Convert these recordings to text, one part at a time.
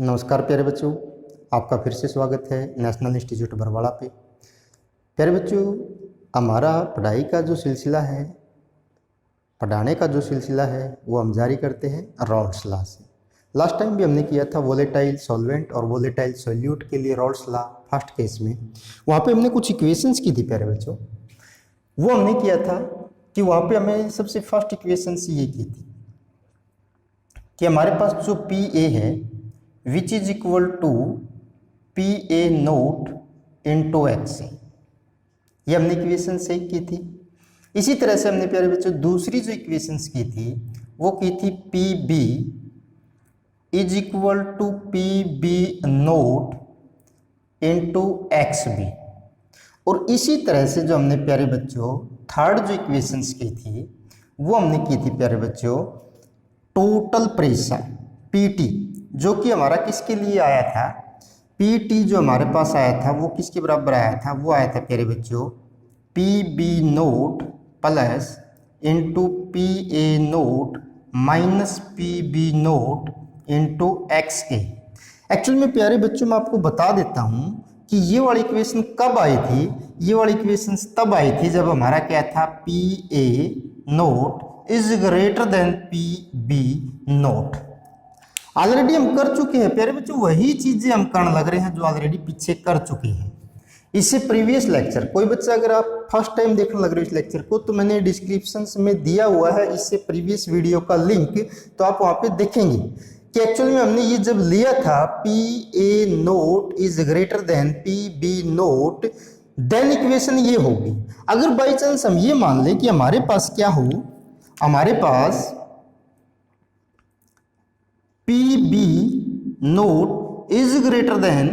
नमस्कार प्यारे बच्चों, आपका फिर से स्वागत है नेशनल इंस्टीट्यूट बरवाड़ा पे। प्यारे बच्चों, हमारा पढ़ाई का जो सिलसिला है, पढ़ाने का जो सिलसिला है वो हम जारी करते हैं रॉल्स लॉ से। लास्ट टाइम भी हमने किया था वोलेटाइल सॉल्वेंट और वोलेटाइल सॉल्यूट के लिए रॉल्स लॉ फर्स्ट केस में। वहाँ पे हमने कुछ इक्वेशंस की थी प्यारे बच्चों। वो हमने किया था कि वहाँ पे हमें सबसे फर्स्ट इक्वेशंस ये की थी कि हमारे पास जो पी ए है which is equal to P A naught into x, ये हमने इक्वेशन से की थी। इसी तरह से हमने प्यारे बच्चों दूसरी जो इक्वेशंस की थी वो की थी P B is equal to P B naught into x B. और इसी तरह से जो हमने प्यारे बच्चों थर्ड जो इक्वेशंस की थी वो हमने की थी प्यारे बच्चों टोटल प्रेशर पीटी, जो कि हमारा किसके लिए आया था, पीटी जो हमारे पास आया था वो किसके बराबर आया था, वो आया था प्यारे बच्चों P B naught plus into P A naught minus P B naught into x A. Actual में प्यारे बच्चों मैं आपको बता देता हूँ कि ये वाली इक्वेशन कब आई थी। ये वाली इक्वेशन तब आई थी जब हमारा क्या था, P A naught is greater than P B naught. Already हम कर चुके हैं प्यारे बच्चों, वही चीजें हम करने लग रहे हैं जो ऑलरेडी पीछे कर चुके हैं। इससे प्रीवियस लेक्चर कोई बच्चा अगर आप फर्स्ट टाइम देखने लग रहे हो इस लेक्चर को तो मैंने डिस्क्रिप्शन में दिया हुआ है इससे प्रीवियस वीडियो का लिंक, तो आप वहां पे देखेंगे कि एक्चुअली में हमने ये जब लिया था P A naught is greater than P B naught, then equation ये होगी। अगर बाई चांस हम ये मान लें कि हमारे पास क्या हो, हमारे पास P B naught is greater than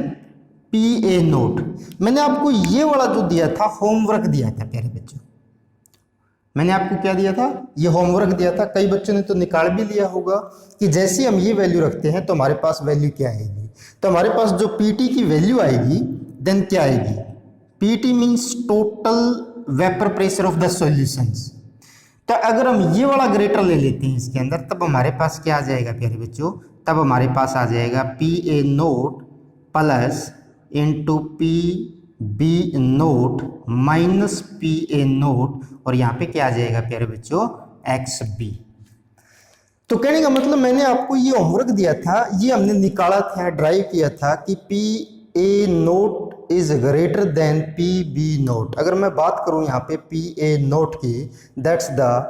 P A naught. मैंने आपको ये वाला जो दिया था होमवर्क दिया था प्यारे बच्चों, मैंने आपको क्या दिया था, ये होमवर्क दिया था। कई बच्चों ने तो निकाल भी लिया होगा कि जैसे हम ये वैल्यू रखते हैं तो हमारे पास वैल्यू क्या आएगी। तो हमारे पास जो पीटी की वैल्यू आएगी देन क्या आएगी, PT means total vapour pressure of the solutions. तो अगर हम ये वाला ग्रेटर ले लेते हैं इसके अंदर तब हमारे पास क्या आ जाएगा प्यारे बच्चों, तब हमारे पास आ जाएगा P A naught plus into P B naught minus P A naught, और यहाँ पे क्या आ जाएगा प्यारे बच्चों, एक्स बी। तो कहने का मतलब मैंने आपको ये होमवर्क दिया था, ये हमने निकाला था, ड्राइव किया था कि P A naught is greater than P B naught. अगर मैं बात करूं यहाँ पे पी ए नोट की, that's the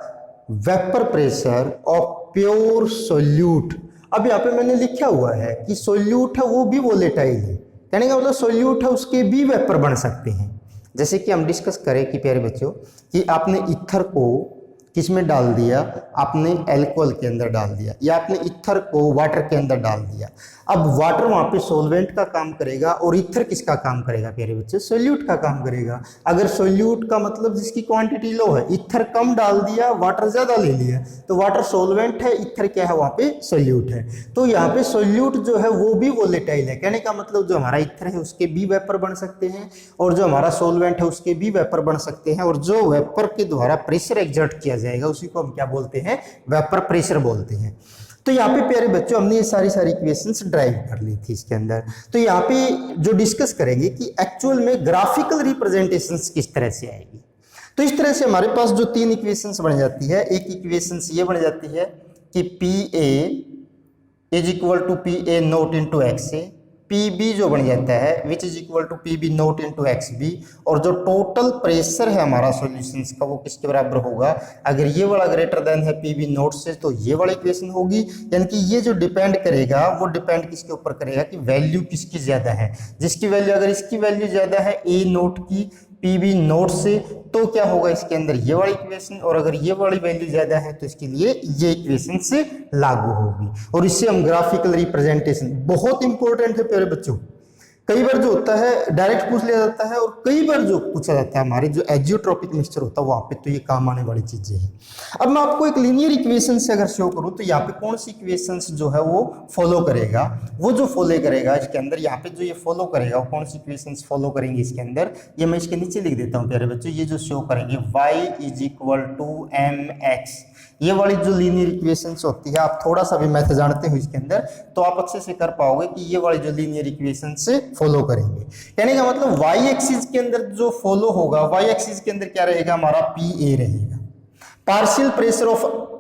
vapour pressure of pure solute. अब यहाँ पे मैंने लिखा हुआ है कि सोल्यूट है वो भी वोलेटाइल है, कहने का मतलब सोल्यूट है उसके भी वेपर बन सकते हैं। जैसे कि हम डिस्कस करें कि प्यारे बच्चों कि आपने ईथर को किस में डाल दिया, आपने एल्कोहल के अंदर डाल दिया या आपने ईथर को वाटर के अंदर डाल दिया। अब वाटर वहां पे सोलवेंट का काम करेगा और ईथर किसका काम करेगा प्यारे बच्चे, सोल्यूट का काम करेगा। अगर सोल्यूट का मतलब जिसकी क्वांटिटी लो है, ईथर कम डाल दिया वाटर ज्यादा ले लिया, तो वाटर सोलवेंट है, ईथर क्या है वहां पे सोल्यूट है। तो यहाँ पे सोल्यूट जो है वो भी वोलेटाइल है, कहने का मतलब जो हमारा ईथर है उसके भी वेपर बन सकते हैं और जो हमारा सोलवेंट है उसके भी वेपर बन सकते हैं, और जो वेपर के द्वारा प्रेशर एक्सर्ट किया जाएगा उसी को हम क्या बोलते हैं, वेपर प्रेशर बोलते हैं। तो यहाँ पे प्यारे बच्चों हमने ये सारी इक्वेशंस ड्राइव कर ली थी इसके अंदर। तो यहाँ पे जो डिस्कस करेंगे कि एक्चुअल में ग्राफिकल रिप्रेजेंटेशंस किस तरह से आएगी। तो इस तरह से हमारे पास जो तीन इक्वेशंस बन जाती है, एक इक्वेशंस ये बन जाती है कि P A is equal to P A naught into x A, P B जो बन जाता है which is equal to P B naught into x B, और जो टोटल प्रेशर है हमारा सॉल्यूशंस का वो किसके बराबर होगा, अगर ये वाला ग्रेटर देन है पी बी नोट से तो ये वाला इक्वेशन होगी। यानी कि ये जो डिपेंड करेगा वो डिपेंड किसके ऊपर करेगा कि वैल्यू किसकी ज्यादा है, जिसकी वैल्यू अगर इसकी वैल्यू ज्यादा है ए नोट की पी बी नोट से तो क्या होगा इसके अंदर ये वाली इक्वेशन, और अगर ये वाली वैल्यू ज्यादा है तो इसके लिए ये इक्वेशन से लागू होगी। और इससे हम ग्राफिकल रिप्रेजेंटेशन, बहुत इंपॉर्टेंट है प्यारे बच्चों, कई बार जो होता है डायरेक्ट पूछ लिया जाता है और कई बार जो पूछा जाता है हमारे जो एजियोट्रोपिक मिक्सचर होता है वहां पे, तो ये काम आने वाली चीजें हैं। अब मैं आपको एक लीनियर इक्वेशन से अगर शो करूं तो यहाँ पे कौन सी इक्वेशंस जो है वो फॉलो करेगा, वो जो फॉलो करेगा इसके अंदर, यहाँ पे जो ये फॉलो करेगा वो कौन सी इक्वेशंस फॉलो करेंगे इसके अंदर, ये मैं इसके नीचे लिख देता हूँ प्यारे बच्चों। ये जो शो करेंगे y is equal to M x, ये वाली जो लीनियर इक्वेशंस होती है, आप थोड़ा सा भी मैथ जानते हो इसके अंदर तो आप अच्छे से कर पाओगे कि ये वाली जो लीनियर इक्वेशन से फॉलो करेंगे। कहने का मतलब वाई एक्सिस के अंदर जो फॉलो होगा, वाई एक्सिस के अंदर क्या रहेगा हमारा पी ए रहेगा, partial pressure of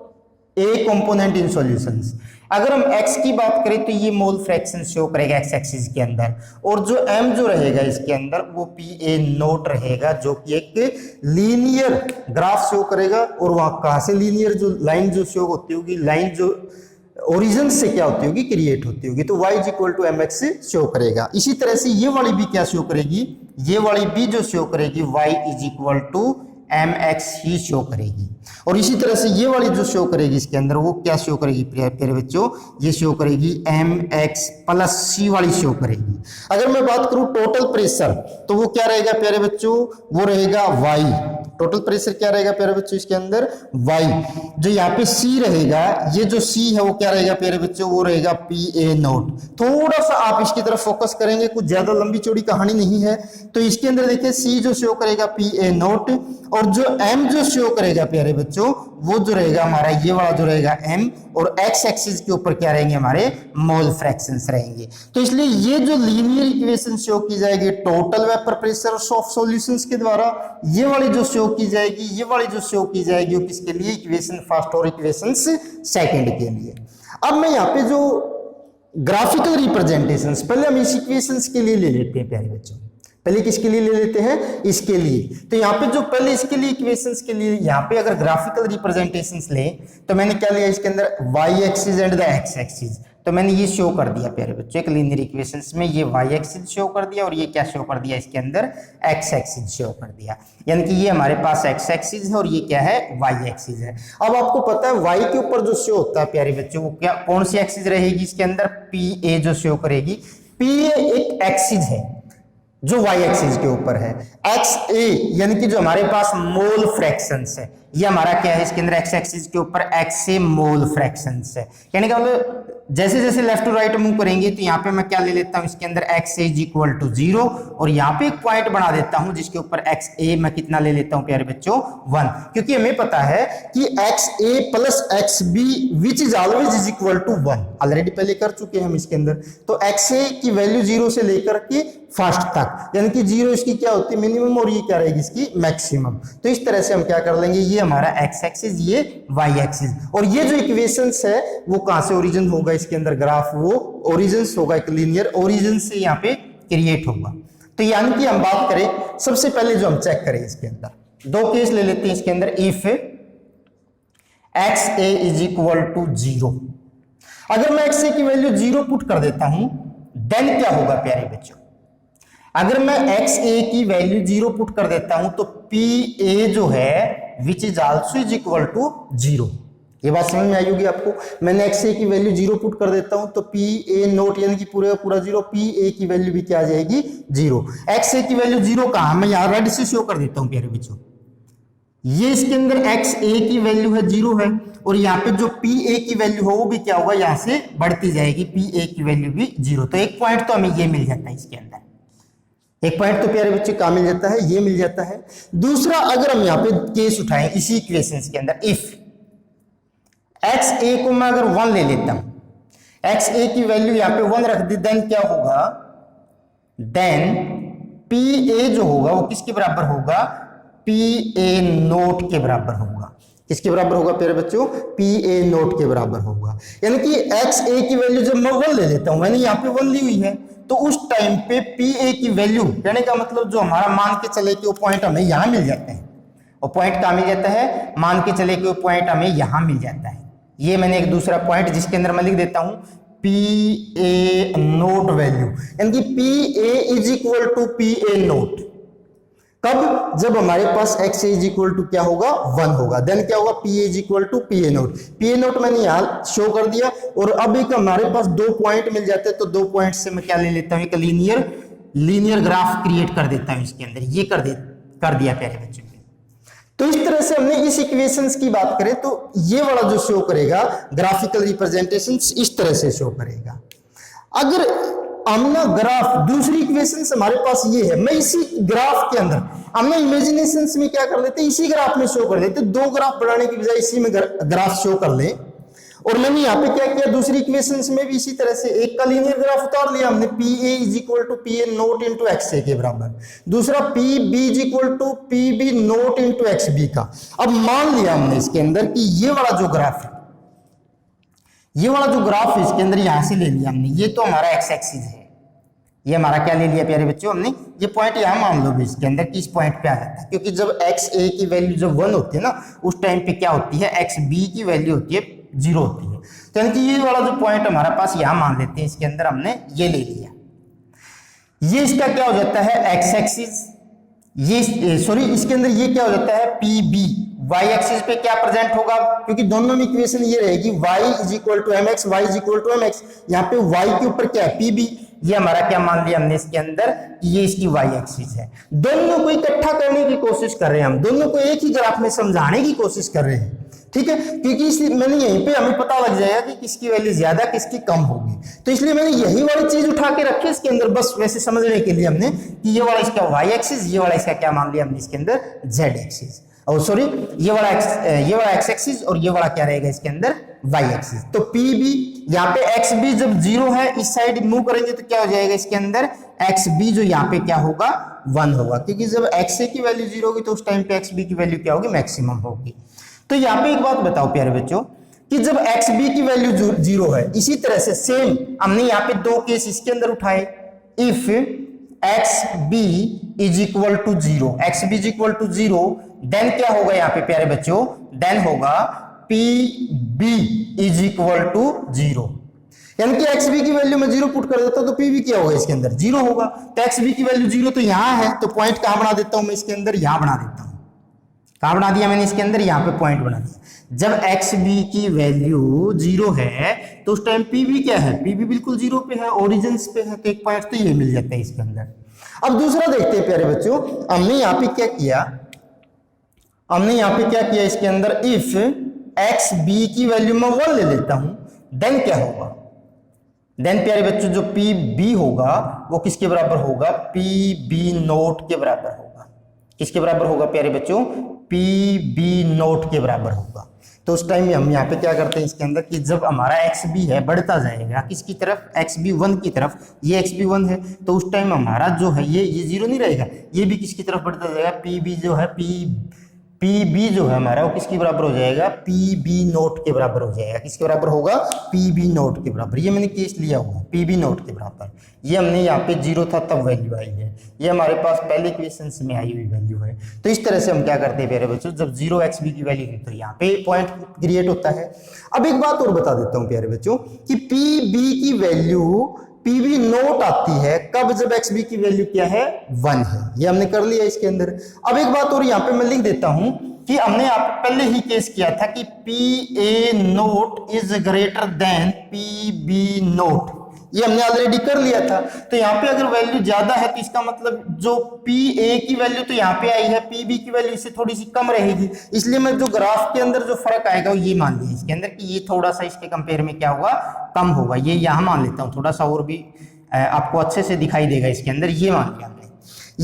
A component in solutions. अगर हम x की बात करें तो ये मोल फ्रैक्शन शो करेगा x एक्सिस के अंदर, और जो m जो रहेगा इसके अंदर वो पी ए नोट रहेगा, जो कि एक लीनियर ग्राफ शो करेगा। और वहां कहां से लीनियर जो लाइन जो शो होती होगी, लाइन जो ओरिजिन से क्या होती होगी, क्रिएट होती होगी, तो y is equal to M x से शो करेगा। इसी तरह से ये वाली भी क्या शो करेगी, ये वाली भी जो शो करेगी y is equal to M x ही शो करेगी। और इसी तरह से ये वाली जो शो करेगी इसके अंदर वो क्या शो करेगी प्यारे बच्चों, ये शो करेगी एम एक्स प्लस सी वाली शो करेगी। अगर मैं बात करूं टोटल प्रेशर तो वो क्या रहेगा प्यारे बच्चों, वो रहेगा वाई। टोटल प्रेशर क्या रहेगा प्यारे बच्चों इसके अंदर, वाई। जो यहाँ पे सी रहेगा, ये जो सी है वो क्या रहेगा प्यारे बच्चों, वो रहेगा पी ए नोट। थोड़ा सा आप इसकी तरफ फोकस करेंगे, कुछ ज्यादा लंबी चौड़ी कहानी नहीं है। तो इसके अंदर देखिए सी जो शो करेगा पी ए नोट, और जो एम जो शो करेगा प्यारे बच्चों वो जो रहेगा हमारा ये वाला जो रहेगा एम, और एक्स एक्सिस के ऊपर क्या रहेंगे हमारे मोल फ्रैक्शंस रहेंगे। तो इसलिए ये जो लीनियर इक्वेशन शो की जाएगी total vapour pressure of solutions के द्वारा, ये वाली जो शो की जाएगी, ये वाली जो शो की जाएगी वो किसके लिए, इक्वेशन फर्स्ट और इक्वेशन सेकंड के लिए। अब मैं यहाँ पे जो ग्राफिकल रिप्रेजेंटेशंस, पहले हम इस इक्वेशंस के लिए ले लेते हैं प्यारे बच्चों, पहले किसके लिए ले लेते हैं, इसके लिए। तो यहाँ पे जो पहले इसके लिए इक्वेशंस के लिए यहाँ पे अगर ग्राफिकल रिप्रेजेंटेशंस लें तो मैंने क्या लिया इसके अंदर, y axis and the x axis. तो मैंने ये शो कर दिया प्यारे बच्चों एक लीनियर इक्वेशंस में, ये वाई एक्सिस शो कर दिया और ये क्या शो कर दिया इसके अंदर, एक्स एक्सिस शो कर दिया। यानी कि ये हमारे पास एक्स एक्सिस है और ये क्या है, वाई एक्सिस है। अब आपको पता है वाई के ऊपर जो शो होता है प्यारे बच्चों वो क्या, कौन सी एक्सिस रहेगी इसके अंदर, पी ए जो शो करेगी। पी ए एक एक्सिस है जो y एक्सिस के ऊपर है। एक्स ए यानी कि जो हमारे पास मोल फ्रैक्शंस है, ये हमारा क्या है इसके अंदर, एक्स एक्सिस के ऊपर एक्स ए मोल फ्रैक्शंस है। यानी कि जैसे जैसे लेफ्ट टू राइट मूव करेंगे तो यहाँ पे मैं क्या ले लेता हूँ इसके अंदर, x A is equal to 0, और यहाँ पे एक पॉइंट बना देता हूँ जिसके ऊपर एक्स ए मैं कितना ले लेता हूँ प्यारे बच्चों, 1, क्योंकि हमें पता है कि x A plus x B which is always is equal to 1, already पहले कर चुके हैं हम इसके अंदर। तो एक्स ए की वैल्यू 0 से लेकर के फर्स्ट तक, यानी कि 0 इसकी क्या होती है मिनिमम, और ये क्या रहेगी इसकी मैक्सिमम। तो इस तरह से हम क्या कर लेंगे, ये हमारा एक्स एक्सिस, ये वाई एक्सिस, और ये जो इक्वेशंस है वो कहां से ओरिजिन होगा इसके अंदर, ग्राफ वो ओरिजिन होगा एक लीनियर ओरिजिन से यहाँ पे क्रिएट होगा। तो यानी कि हम बात करें सबसे पहले जो हम चेक करें इसके अंदर दो केस ले लेते हैं इसके अंदर, if x A is equal to 0, अगर मैं एक्स ए की वैल्यू 0 पुट कर देता हूं देन क्या होगा प्यारे बच्चों, अगर मैं एक्स ए की वैल्यू 0 पुट कर देता हूं तो पी ए जो है which is also is equal to 0। ये बात समझ में आई होगी आपको। मैंने एक्स ए की वैल्यू 0 पुट कर देता हूं तो पी ए नोट यानी कि पूरे पूरा 0, पी ए की वैल्यू भी क्या आ जाएगी 0। एक्स ए की वैल्यू 0 कहां, मैं यहां रेड से शो कर देता हूं प्यारे बच्चों, ये इसके अंदर एक्स ए की वैल्यू है 0 है, और यहाँ पे जो पी ए की वैल्यू हो वो भी क्या होगा, यहां से बढ़ती जाएगी, पी ए की वैल्यू भी 0। तो एक पॉइंट तो हमें ये मिल जाता है इसके अंदर, एक पॉइंट तो प्यारे बच्चे क्या मिल जाता है, ये मिल जाता है। दूसरा अगर हम यहाँ पे केस उठाएं इसी इक्वेशंस के अंदर, इफ एक्स ए को मैं अगर 1 ले लेता हूं, एक्स ए की वैल्यू यहाँ पे 1 रख दी, देन क्या होगा, देन पी ए जो होगा वो किसके बराबर होगा, पी ए नोट के बराबर होगा। किसके बराबर होगा प्यारे बच्चों, पी ए नोट के बराबर होगा। यानी कि एक्स ए की वैल्यू जब मैं 1 ले लेता हूं, मैंने यहाँ पे 1 ली हुई है, तो उस टाइम पे पी ए की वैल्यू यानी का मतलब जो हमारा मान के चले कि वो पॉइंट हमें यहां मिल जाता है, और पॉइंट कहां मिल जाता है, मान के चले कि वो पॉइंट हमें यहां मिल जाता है। ये मैंने एक दूसरा पॉइंट जिसके अंदर मैं लिख देता हूं पी ए नोट वैल्यू, यानी कि P A is equal to P A naught. कब, जब हमारे पास एक्स इज इक्वल टू क्या होगा 1 होगा, देन क्या होगा P is equal to P A naught. P A naught मैंने यहाँ शो कर दिया, और अब एक हमारे पास 2 पॉइंट मिल जाते हैं, तो 2 पॉइंट से मैं क्या ले लेता हूँ, एक लीनियर ग्राफ क्रिएट कर देता हूँ इसके अंदर, ये कर दिया प्यारे बच्चों। तो इस तरह से हमने इस इक्वेशंस की बात करें तो ये वाला जो शो करेगा ग्राफिकल रिप्रेजेंटेशन इस तरह से शो करेगा। अगर हमने ग्राफ दूसरी इक्वेशन हमारे पास ये है, मैं इसी ग्राफ के अंदर हमने इमेजिनेशन में क्या कर लेते, इसी ग्राफ में शो कर देते, दो ग्राफ बनाने की बजाय इसी में ग्राफ शो कर ले। और मैंने यहाँ पे क्या किया, दूसरी इक्वेशंस में भी इसी तरह से एक का लीनियर ग्राफ उतार लिया हमने, P A is equal to P A naught into x A के बराबर, दूसरा P B is equal to P B naught into x B का। अब मान लिया हमने इसके अंदर कि ये वाला जो ग्राफ है, ये वाला जो ग्राफ है इसके अंदर यहां से ले लिया हमने, ये तो हमारा एक्स एक्सिस है, ये हमारा क्या ले लिया प्यारे बच्चों हमने, ये पॉइंट यहां मान लो भी इसके अंदर कि इस पॉइंट पे आ जाता है, क्योंकि जब एक्स ए की वैल्यू जब 1 होती है ना, उस टाइम पे क्या होती है, एक्स बी की वैल्यू होती है 0 होती है। तो यानी कि ये वाला जो पॉइंट हमारे पास यहां मान लेते हैं, इसके अंदर हमने ये ले लिया, ये इसका क्या हो जाता है एक्स एक्सिस, ये सॉरी इसके अंदर ये क्या हो जाता है पी बी, वाई एक्सिस पे क्या प्रेजेंट होगा, क्योंकि दोनों में इक्वेशन ये रहेगी y is equal to M x, y is equal to M x, यहाँ पे y के ऊपर क्या है पी बी, ये हमारा क्या मान लिया हमने इसके अंदर कि ये इसकी y एक्सिस है। दोनों को इकट्ठा करने की कोशिश कर रहे हैं हम, दोनों को एक ही ग्राफ में समझाने की कोशिश कर रहे हैं, ठीक है, क्योंकि मैंने यहीं पे हमें पता लग जाएगा कि किसकी वैल्यू ज्यादा किसकी कम होगी, तो इसलिए मैंने यही वाली चीज उठा के रखी इसके अंदर, बस वैसे समझने के लिए हमने कि ये वाला इसका y एक्सिस, ये वाला इसका क्या मान लिया हमने इसके अंदर z एक्सिस, और सॉरी ये वाला x एक्सिस और ये वाला क्या रहेगा इसके अंदर y एक्सिस। तो पी बी यहाँ पे एक्स बी जब 0 है, इस साइड मूव करेंगे तो क्या हो जाएगा इसके अंदर एक्स बी जो यहाँ पे क्या होगा 1 होगा, क्योंकि जब एक्स ए की वैल्यू 0 होगी तो उस टाइम पे एक्स बी की वैल्यू क्या होगी, मैक्सिमम होगी। तो यहाँ पे एक बात बताओ प्यारे बच्चों कि जब एक्स बी की वैल्यू 0 है, इसी तरह से सेम हमने यहाँ पे दो केस इसके अंदर उठाए, if x B is equal to 0, x B is equal to 0, then क्या होगा यहाँ पे प्यारे बच्चों, देन होगा P B is equal to 0, यानी कि एक्स बी की वैल्यू में 0 पुट कर देता हूं तो पी बी क्या होगा इसके अंदर 0 होगा। तो एक्स बी की वैल्यू 0 तो यहां है, तो पॉइंट कहां बना देता हूं मैं इसके अंदर, यहां बना देता हूं, कहां बना दिया मैंने इसके अंदर, यहां पे पॉइंट बना दिया। जब एक्स बी की वैल्यू 0 है तो उस टाइम पी बी क्या है, पी बी बिल्कुल 0 पे है, ओरिजिन पे है, तो एक पॉइंट तो ये मिल जाता है इसके अंदर। अब दूसरा देखते हैं प्यारे बच्चों, हमने यहाँ पे क्या किया, हमने यहाँ पे क्या किया इसके अंदर, इफ एक्स बी की वैल्यू में 1 ले लेता हूं, देन क्या होगा, देन प्यारे बच्चों जो पी बी होगा वो किसके बराबर होगा, पी बी नोट के बराबर होगा, किसके बराबर होगा प्यारे बच्चों, पी बी नोट के बराबर होगा। तो उस टाइम में हम यहाँ पे क्या करते हैं इसके अंदर कि जब हमारा एक्स बी है बढ़ता जाएगा किसकी तरफ, एक्स बी 1 की तरफ, ये एक्स बी 1 है, तो उस टाइम हमारा जो है ये 0 नहीं रहेगा, ये भी किसकी तरफ बढ़ता जाएगा, पी बी जो है पी बी जो है हमारा वो किसके बराबर हो जाएगा, पी बी नोट के बराबर हो जाएगा, किसके बराबर होगा, पी बी नोट के बराबर। ये मैंने केस लिया हुआ पी बी नोट के बराबर, ये हमने यहाँ पे 0 था तब वैल्यू आई है, ये हमारे पास पहले इक्वेशन में आई हुई वैल्यू है। तो इस तरह से हम क्या करते हैं प्यारे बच्चों, जब 0 एक्स बी की वैल्यू थी तो यहाँ पे पॉइंट क्रिएट होता है। अब एक बात और बता देता हूँ प्यारे बच्चों कि पी बी की वैल्यू पी बी नोट आती है कब, जब एक्स बी की वैल्यू क्या है 1 है, ये हमने कर लिया इसके अंदर। अब एक बात और यहाँ पे मैं लिख देता हूं कि हमने आप पहले ही केस किया था कि P A naught is greater than P B naught, ये हमने ऑलरेडी कर लिया था। तो यहाँ पे अगर वैल्यू ज्यादा है तो इसका मतलब जो पी ए की वैल्यू तो यहाँ पे आई है, पी बी की वैल्यू इससे थोड़ी सी कम रहेगी, इसलिए मैं जो ग्राफ के अंदर जो फर्क आएगा वो ये मान लिया इसके अंदर कि ये थोड़ा सा इसके कंपेयर में क्या होगा, कम होगा। ये यहाँ मान लेता हूँ, थोड़ा सा और भी आपको अच्छे से दिखाई देगा इसके अंदर, ये मान लिया हमने।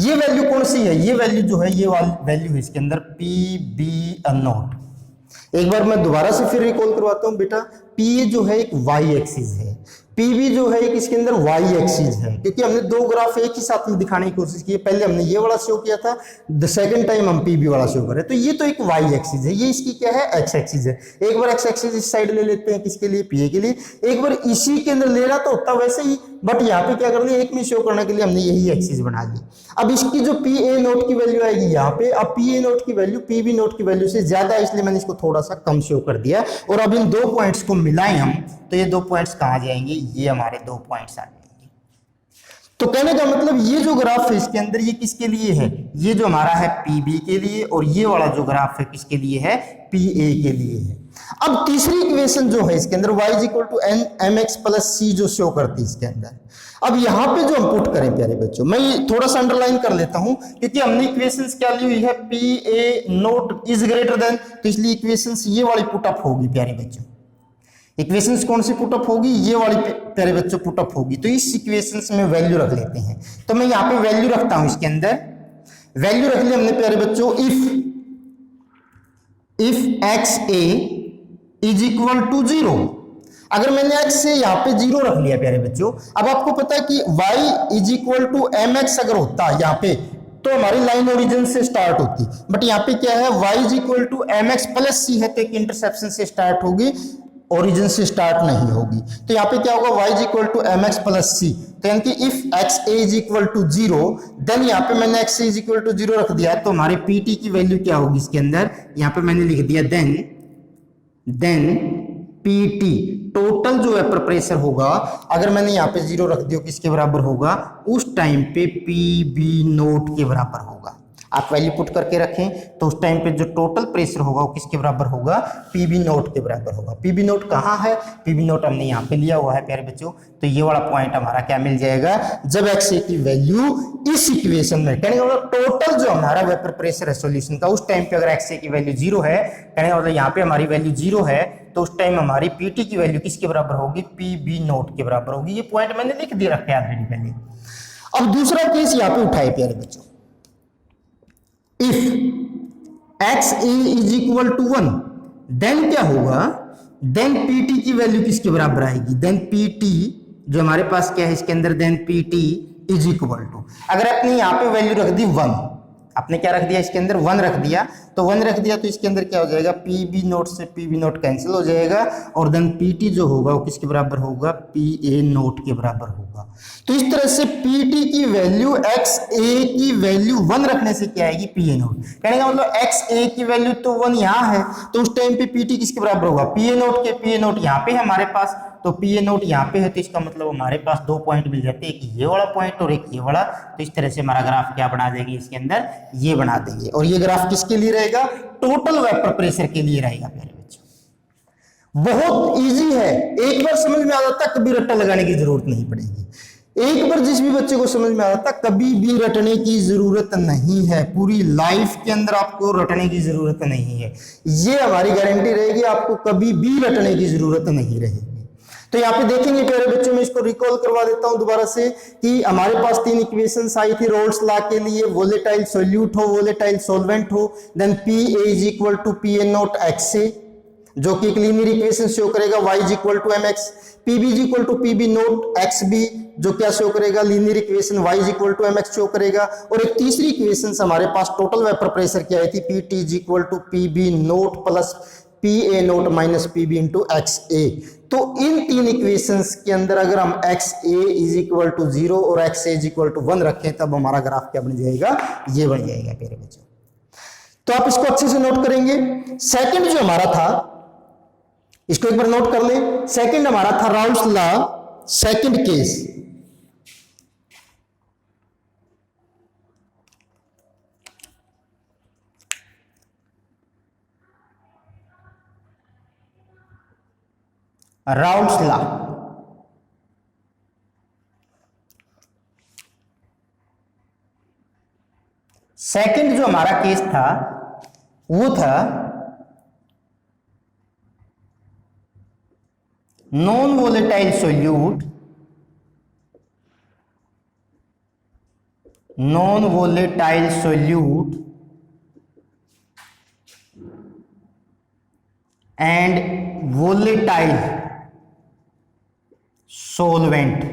ये वैल्यू कौन सी है, ये वैल्यू जो है ये वाली वैल्यू है इसके अंदर पी बी नोट। एक बार मैं दोबारा से फिर रिकॉल करवाता हूँ बेटा, पी जो है एक वाई एक्सिस है, पीवी जो है एक इसके अंदर वाई एक्सिस है, क्योंकि हमने दो ग्राफ एक ही साथ में दिखाने की कोशिश की है। पहले हमने ये वाला शो किया था, द सेकंड टाइम हम पीवी वाला शो कर रहे हैं। तो ये तो एक वाई एक्सिस है, ये इसकी क्या है, एक्स एक्सिस है। एक बार एक्स एक्सिस इस साइड ले लेते हैं, किसके लिए, पीए के लिए। एक बार इसी के अंदर लेना तो होता वैसे ही, बट यहाँ पे क्या कर लिया, एक में शो करने के लिए हमने यही एक्सिस बना ली। अब इसकी जो पी ए नोट की वैल्यू आएगी यहाँ पे, अब पी ए नोट की वैल्यू पी बी नोट की वैल्यू से ज्यादा है, इसलिए मैंने इसको थोड़ा सा कम शो कर दिया। और अब इन दो पॉइंट्स को मिलाएं हम, तो ये दो पॉइंट्स कहाँ जाएंगे, ये हमारे दो पॉइंट्स आ जाएंगे। तो कहने का मतलब ये जो ग्राफ है इसके अंदर, ये किसके लिए है, ये जो हमारा है पी बी के लिए, और ये वाला जो ग्राफ है किसके लिए है, पी ए के लिए है। अब तीसरी इक्वेशन जो है इसके अंदर y = mx + c जो शो करती है इसके अंदर। अब यहाँ पे जो हम पुट करें प्यारे बच्चों, मैं ये थोड़ा सा अंडरलाइन कर लेता हूं, क्योंकि हमने इक्वेशंस क्या ली हुई है, P A naught is greater then, तो इसलिए इक्वेशंस ये वाली पुटअप होगी प्यारे बच्चों। इक्वेशंस कौन सी पुटअप होगी, ये वाली प्यारे बच्चों पुटअप होगी। तो इस इक्वेशंस में वैल्यू रख लेते हैं। तो मैं यहाँ पे वैल्यू रखता हूं इसके अंदर, वैल्यू रख ली हमने प्यारे बच्चों, if x A is equal to 0। अगर मैंने x से यहाँ पे 0 रख लिया प्यारे बच्चों, अब आपको पता है कि y is equal to M x अगर होता है यहाँ पे तो हमारी लाइन ओरिजिन से स्टार्ट होती, बट यहाँ पे क्या है, y is equal to M x plus c है, तो एक इंटरसेप्शन से स्टार्ट होगी, ओरिजिन से स्टार्ट नहीं होगी। तो यहाँ पे क्या होगा, y is equal to M x plus c, तो यानी कि if x A is equal to 0, then यहाँ पे मैंने x A is equal to 0 रख दिया, तो हमारे पी टी की वैल्यू क्या होगी इसके अंदर, यहाँ पे मैंने लिख दिया देन पी टी टोटल जो वेपर प्रेशर होगा, अगर मैंने यहाँ पे 0 रख दिया, किसके बराबर होगा, उस टाइम पे पी बी नोट के बराबर होगा। आप वैल्यू पुट करके रखें तो उस टाइम पे जो टोटल प्रेशर होगा वो किसके बराबर होगा, पी बी नोट के बराबर होगा। पी बी नोट कहाँ है, पी बी नोट हमने यहाँ पे लिया हुआ है प्यारे बच्चों, तो ये वाला पॉइंट हमारा क्या मिल जाएगा, जब एक्स ए की वैल्यू इस इक्वेशन में, कहने का मतलब टोटल जो हमारा वेपर प्रेशर है सॉल्यूशन का, उस टाइम पे अगर एक्स ए की वैल्यू 0 है, कहने का मतलब यहाँ पे हमारी वैल्यू 0 है, तो उस टाइम हमारी पीटी की वैल्यू किसके बराबर होगी, पी बी नोट के बराबर होगी। ये पॉइंट मैंने लिख दिया रखा है ऑलरेडी पहले। अब दूसरा केस यहाँ पे उठाए प्यारे बच्चों, if x A is equal to 1, then क्या होगा, देन पीटी की वैल्यू किसके बराबर आएगी, देन पीटी जो हमारे पास क्या है इसके अंदर, then PT is equal to, अगर आपने यहाँ पे वैल्यू रख दी 1, आपने क्या रख दिया इसके अंदर 1 रख दिया, तो 1 रख दिया तो इसके अंदर क्या हो जाएगा, पी बी नोट से पी बी नोट कैंसिल हो जाएगा, और देन पी टी जो होगा वो किसके बराबर होगा, पी ए नोट के बराबर होगा। तो इस तरह से पी टी की वैल्यू एक्स ए की वैल्यू 1 रखने से क्या आएगी, पी ए नोट। कहने का मतलब एक्स ए की वैल्यू तो 1 यहाँ है, तो उस टाइम पे पी टी किसके बराबर होगा, पी ए नोट के। पी ए नोट यहाँ पे है हमारे पास, तो पी ए नोट यहाँ पे है, तो इसका मतलब हमारे पास 2 पॉइंट मिल जाते हैं, एक ये वाला पॉइंट और एक ये वाला। तो इस तरह से हमारा ग्राफ क्या बना देंगे इसके अंदर, ये बना देंगे, और ये ग्राफ किसके लिए रहेगा, टोटल वेपर प्रेशर के लिए रहेगा प्यारे बच्चों। बहुत इजी है, एक बार समझ में आ जाता कभी रट्टा लगाने की जरूरत नहीं पड़ेगी। एक बार जिस भी बच्चे को समझ में आ जाता कभी भी रटने की जरूरत नहीं है, पूरी लाइफ के अंदर आपको रटने की जरूरत नहीं है, ये हमारी गारंटी रहेगी, आपको कभी भी रटने की जरूरत नहीं रहेगी। तो यहाँ पे देखेंगे प्यारे बच्चों, मैं इसको रिकॉल करवा देता हूं दोबारा से कि हमारे पास 3 इक्वेशंस आई थी रोल्स लॉ के लिए, वोलेटाइल सोल्यूट हो, वोलेटाइल सॉल्वेंट हो, then P A is equal to P A naught X A, जो कि एक लीनियर इक्वेशन शो करेगा, y is equal to M X, P B is equal to P B naught X B, जो क्या show करेगा, linear equation y is equal to M X show करेगा। और एक तीसरी इक्वेशन हमारे पास टोटल वेपर प्रेशर की आई थी, P T is equal to P B naught plus P A naught minus P B into x A. तो इन 3 इक्वेशंस के अंदर अगर हम X A is equal to 0 और X A is equal to 1 रखें, तब हमारा ग्राफ क्या बन जाएगा, ये बन जाएगा प्यारे बच्चों। तो आप इसको अच्छे से नोट करेंगे। सेकंड जो हमारा था, इसको एक बार नोट कर ले, सेकंड हमारा था Raoult's law, second case, Raoult's law. Second जो हमारा केस था वो था non volatile solute, non volatile solute and volatile solvent.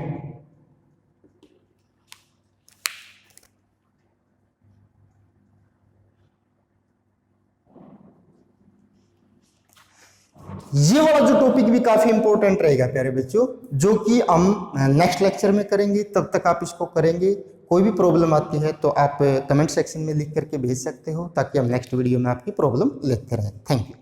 ये वाला जो टॉपिक भी काफी इंपॉर्टेंट रहेगा प्यारे बच्चों, जो कि हम नेक्स्ट लेक्चर में करेंगे, तब तक आप इसको करेंगे। कोई भी प्रॉब्लम आती है तो आप कमेंट सेक्शन में लिख करके भेज सकते हो, ताकि हम नेक्स्ट वीडियो में आपकी प्रॉब्लम लेते रहें। Thank you.